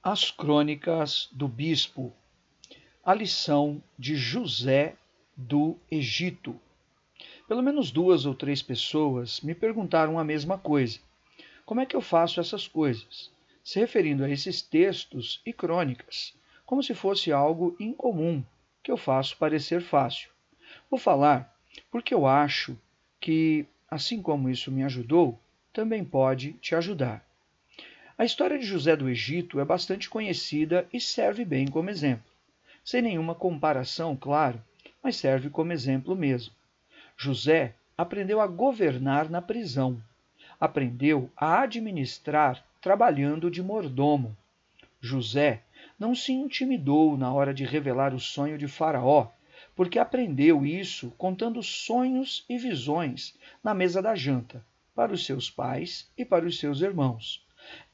As Crônicas do Bispo, a lição de José do Egito. Pelo menos 2 ou 3 pessoas me perguntaram a mesma coisa. Como é que eu faço essas coisas? Se referindo a esses textos e crônicas, como se fosse algo incomum, que eu faço parecer fácil. Vou falar porque eu acho que, assim como isso me ajudou, também pode te ajudar. A história de José do Egito é bastante conhecida e serve bem como exemplo. Sem nenhuma comparação, claro, mas serve como exemplo mesmo. José aprendeu a governar na prisão. Aprendeu a administrar trabalhando de mordomo. José não se intimidou na hora de revelar o sonho de Faraó, porque aprendeu isso contando sonhos e visões na mesa da janta, para os seus pais e para os seus irmãos.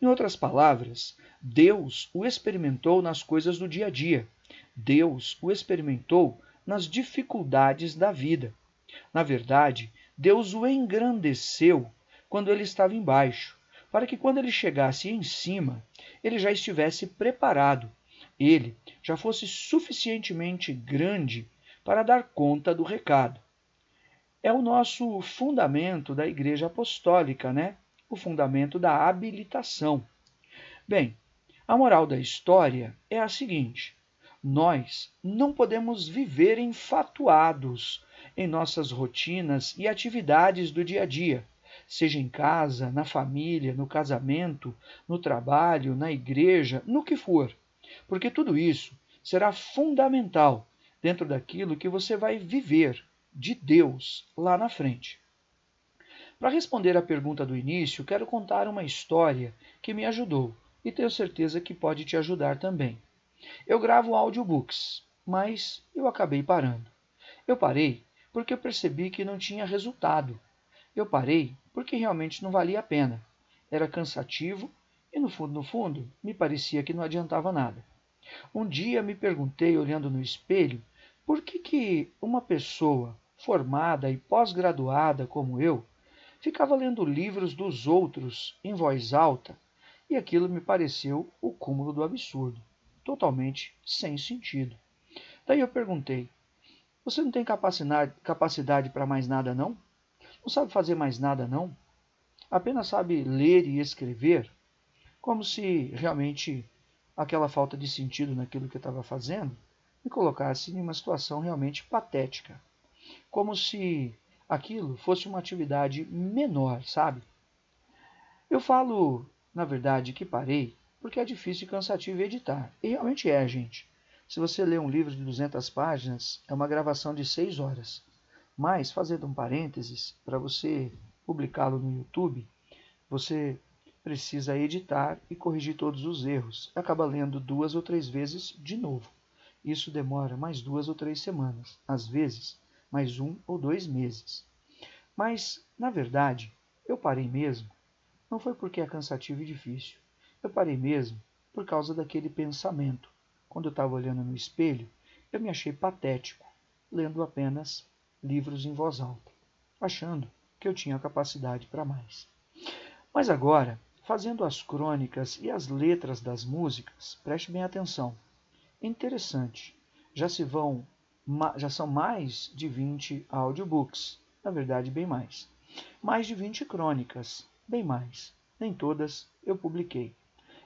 Em outras palavras, Deus o experimentou nas coisas do dia a dia. Deus o experimentou nas dificuldades da vida. Na verdade, Deus o engrandeceu quando ele estava embaixo, para que quando ele chegasse em cima, ele já estivesse preparado. Ele já fosse suficientemente grande para dar conta do recado. É o nosso fundamento da Igreja Apostólica, né? O fundamento da habilitação. Bem, a moral da história é a seguinte: nós não podemos viver enfatuados em nossas rotinas e atividades do dia a dia, seja em casa, na família, no casamento, no trabalho, na igreja, no que for, porque tudo isso será fundamental dentro daquilo que você vai viver de Deus lá na frente. Para responder à pergunta do início, quero contar uma história que me ajudou e tenho certeza que pode te ajudar também. Eu gravo audiobooks, mas eu acabei parando. Eu parei porque eu percebi que não tinha resultado. Eu parei porque realmente não valia a pena. Era cansativo e, no fundo, me parecia que não adiantava nada. Um dia me perguntei, olhando no espelho, por que uma pessoa formada e pós-graduada como eu ficava lendo livros dos outros em voz alta, e aquilo me pareceu o cúmulo do absurdo, totalmente sem sentido. Daí eu perguntei: você não tem capacidade para mais nada, não? Não sabe fazer mais nada, não? Apenas sabe ler e escrever? Como se realmente aquela falta de sentido naquilo que eu estava fazendo me colocasse em uma situação realmente patética. Como se aquilo fosse uma atividade menor, sabe? Eu falo, na verdade, que parei porque é difícil e cansativo editar. E realmente é, gente. Se você lê um livro de 200 páginas, é uma gravação de 6 horas. Mas, fazendo um parênteses, para você publicá-lo no YouTube, você precisa editar e corrigir todos os erros. Acaba lendo 2 ou 3 vezes de novo. Isso demora mais 2 ou 3 semanas, às vezes mais 1 ou 2 meses. Mas, na verdade, eu parei mesmo. Não foi porque é cansativo e difícil. Eu parei mesmo por causa daquele pensamento. Quando eu estava olhando no espelho, eu me achei patético, lendo apenas livros em voz alta, achando que eu tinha capacidade para mais. Mas agora, fazendo as crônicas e as letras das músicas, preste bem atenção. É interessante. Já são mais de 20 audiobooks, na verdade bem mais. Mais de 20 crônicas, bem mais. Nem todas eu publiquei.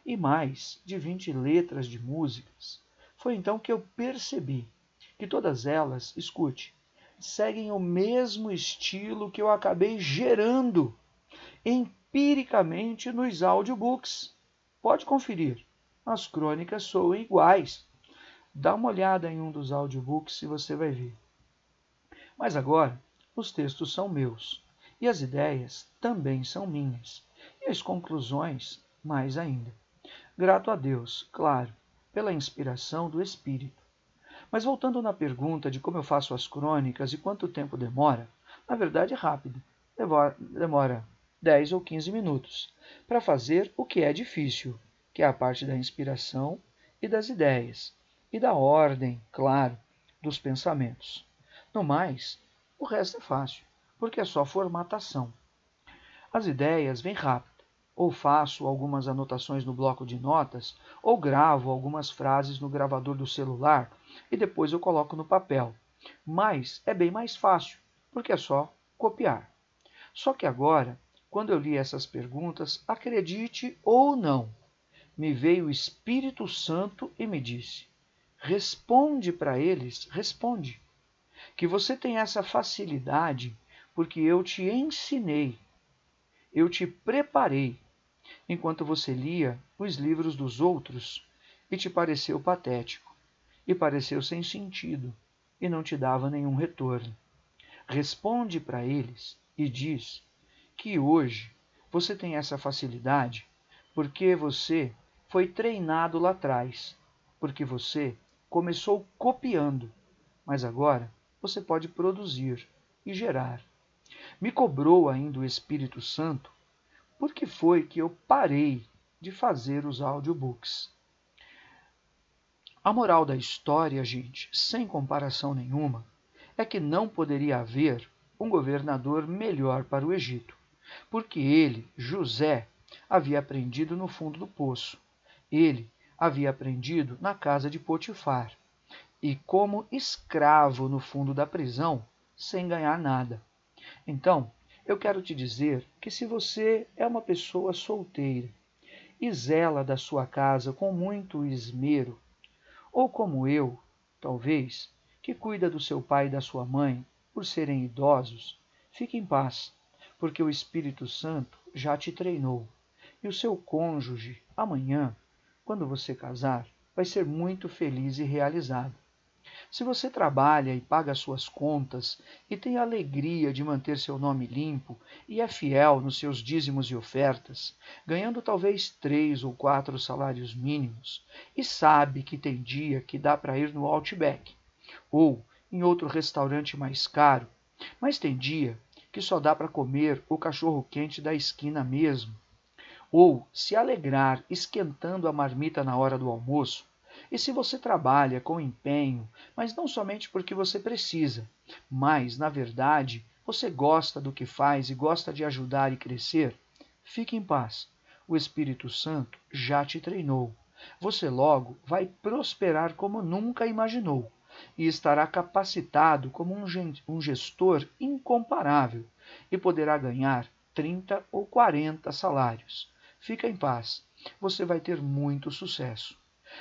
E mais de 20 letras de músicas. Foi então que eu percebi que todas elas, escute, seguem o mesmo estilo que eu acabei gerando empiricamente nos audiobooks. Pode conferir. As crônicas soam iguais. Dá uma olhada em um dos audiobooks e você vai ver. Mas agora, os textos são meus. E as ideias também são minhas. E as conclusões, mais ainda. Grato a Deus, claro, pela inspiração do Espírito. Mas voltando na pergunta de como eu faço as crônicas e quanto tempo demora, na verdade é rápido. Demora 10 ou 15 minutos para fazer o que é difícil, que é a parte da inspiração e das ideias, e da ordem, claro, dos pensamentos. No mais, o resto é fácil, porque é só formatação. As ideias vêm rápido, ou faço algumas anotações no bloco de notas, ou gravo algumas frases no gravador do celular e depois eu coloco no papel. Mas é bem mais fácil, porque é só copiar. Só que agora, quando eu li essas perguntas, acredite ou não, me veio o Espírito Santo e me disse: responde para eles, responde, que você tem essa facilidade porque eu te ensinei, eu te preparei, enquanto você lia os livros dos outros e te pareceu patético, e pareceu sem sentido, e não te dava nenhum retorno. Responde para eles e diz que hoje você tem essa facilidade porque você foi treinado lá atrás, porque você começou copiando, mas agora você pode produzir e gerar. Me cobrou ainda o Espírito Santo por que foi que eu parei de fazer os audiobooks. A moral da história, gente, sem comparação nenhuma, é que não poderia haver um governador melhor para o Egito, porque ele, José, havia aprendido no fundo do poço. Ele havia aprendido na casa de Potifar e como escravo no fundo da prisão, sem ganhar nada. Então, eu quero te dizer que se você é uma pessoa solteira e zela da sua casa com muito esmero, ou como eu, talvez, que cuida do seu pai e da sua mãe por serem idosos, fique em paz, porque o Espírito Santo já te treinou. E o seu cônjuge, amanhã, quando você casar, vai ser muito feliz e realizado. Se você trabalha e paga suas contas e tem a alegria de manter seu nome limpo e é fiel nos seus dízimos e ofertas, ganhando talvez 3 ou 4 salários mínimos, e sabe que tem dia que dá para ir no Outback ou em outro restaurante mais caro, mas tem dia que só dá para comer o cachorro-quente da esquina mesmo, ou se alegrar esquentando a marmita na hora do almoço. E se você trabalha com empenho, mas não somente porque você precisa, mas, na verdade, você gosta do que faz e gosta de ajudar e crescer, fique em paz. O Espírito Santo já te treinou. Você logo vai prosperar como nunca imaginou e estará capacitado como um gestor incomparável e poderá ganhar 30 ou 40 salários. Fica em paz, você vai ter muito sucesso.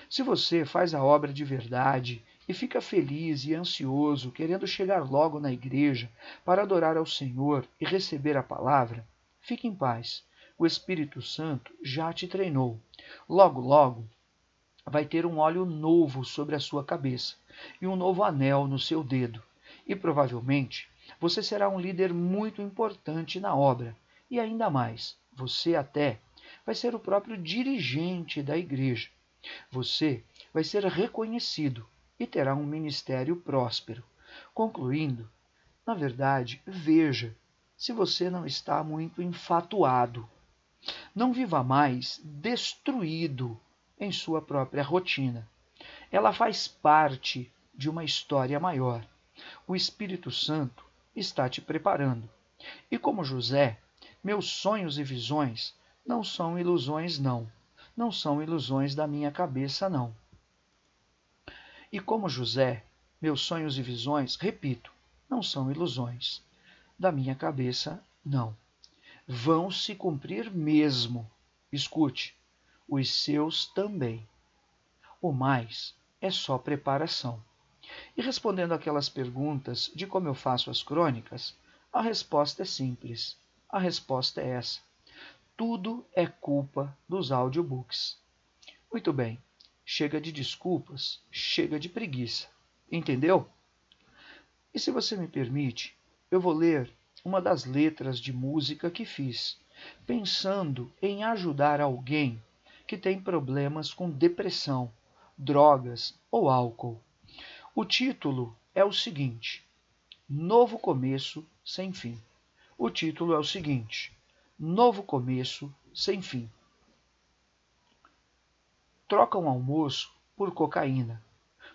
Se você faz a obra de verdade e fica feliz e ansioso, querendo chegar logo na igreja para adorar ao Senhor e receber a palavra, fique em paz. O Espírito Santo já te treinou. Logo, logo, vai ter um óleo novo sobre a sua cabeça e um novo anel no seu dedo. E provavelmente você será um líder muito importante na obra. E ainda mais, você até vai ser o próprio dirigente da igreja. Você vai ser reconhecido e terá um ministério próspero. Concluindo, na verdade, veja se você não está muito enfatuado. Não viva mais destruído em sua própria rotina. Ela faz parte de uma história maior. O Espírito Santo está te preparando. E como José, meus sonhos e visões não são ilusões, não. Não são ilusões da minha cabeça, não. E como José, meus sonhos e visões, repito, não são ilusões da minha cabeça, não. Vão se cumprir mesmo. Escute, os seus também. O mais é só preparação. E respondendo aquelas perguntas de como eu faço as crônicas, a resposta é simples. A resposta é essa. Tudo é culpa dos audiobooks. Muito bem, chega de desculpas, chega de preguiça. Entendeu? E se você me permite, eu vou ler uma das letras de música que fiz, pensando em ajudar alguém que tem problemas com depressão, drogas ou álcool. O título é o seguinte: Novo Começo Sem Fim. O título é o seguinte: Novo Começo Sem Fim. Trocam almoço por cocaína,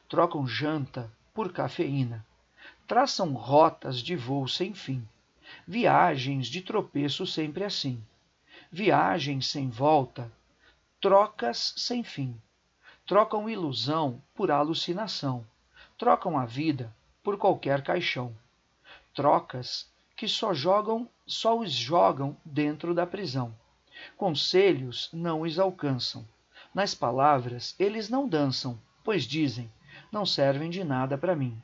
trocam janta por cafeína, traçam rotas de voo sem fim, viagens de tropeço sempre assim. viagens sem volta, trocas sem fim. Trocam ilusão por alucinação, trocam a vida por qualquer caixão. Trocas que só os jogam dentro da prisão. Conselhos não os alcançam. Nas palavras eles não dançam, pois dizem, não servem de nada para mim.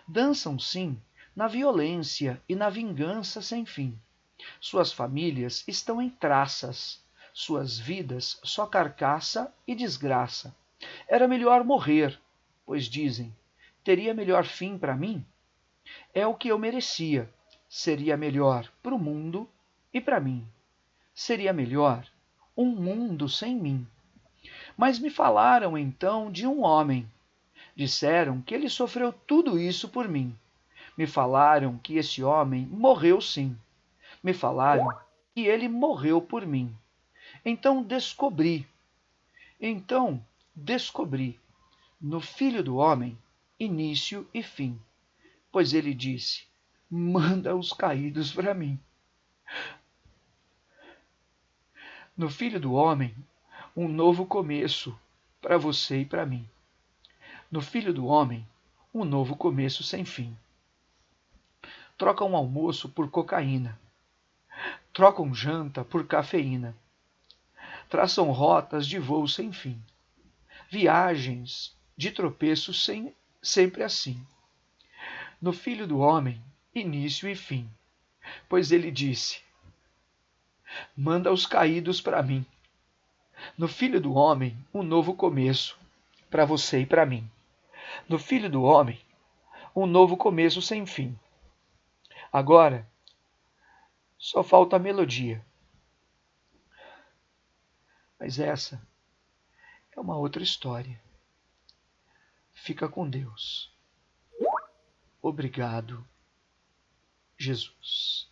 Dançam sim, na violência e na vingança sem fim. Suas famílias estão em traças, suas vidas só carcaça e desgraça. Era melhor morrer, pois dizem, teria melhor fim para mim? É o que eu merecia. Seria melhor para o mundo e para mim. Seria melhor um mundo sem mim. Mas me falaram então de um homem. Disseram que ele sofreu tudo isso por mim. Me falaram que esse homem morreu sim. Me falaram que ele morreu por mim. Então descobri. Então descobri no Filho do Homem início e fim. Pois ele disse: manda os caídos para mim. No Filho do Homem, um novo começo para você e para mim. No Filho do Homem, um novo começo sem fim. Trocam almoço por cocaína, trocam janta por cafeína, traçam rotas de voo sem fim, viagens de tropeços sempre assim. No Filho do Homem, início e fim, pois ele disse: manda os caídos para mim. No Filho do Homem, um novo começo para você e para mim. No Filho do Homem, um novo começo sem fim. Agora, só falta a melodia. Mas essa é uma outra história. Fica com Deus. Obrigado, Jesus.